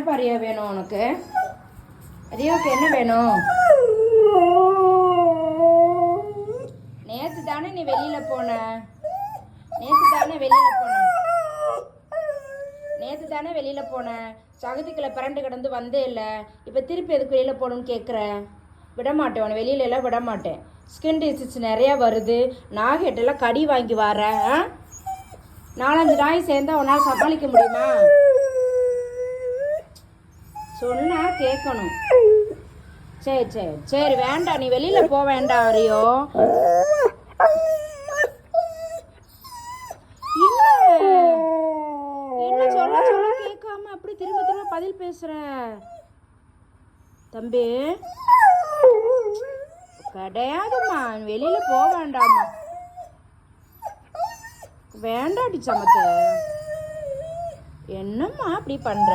பாரியா வேணும் உனக்கு? ரியோக்கு என்ன வேணும்? நேத்து தானே நீ வெளியில போன? நேத்து தானே வெளியில போன சகதிக்குள்ள பரண்டு கிடந்து வந்தே இல்லை. இப்போ திருப்பி எதுக்கு வெளியில போகணும்னு கேட்குற? விட மாட்டேன், உன்னை வெளியில எல்லாம் விட மாட்டேன். ஸ்கின் டிசீஸ் நிறையா வருது. நாகேட்டெல்லாம் கடி வாங்கி வரேன். 4-5 நாய் சேர்ந்தா உன்னால் சமாளிக்க முடியுமா? சொன்னா கேட்கணும். சரி சரி சரி, வேண்டாம், நீ வெளியில போக வேண்டாம். ரியோ என்ன சொல்ல சொல்ல கேட்காம அப்படி திரும்ப திரும்ப பதில் பேசுற தம்பி? கிடையாதும்மா, வெளியில போக வேண்டாமா. வேண்டாடி சமத்து, என்னம்மா அப்படி பண்ற?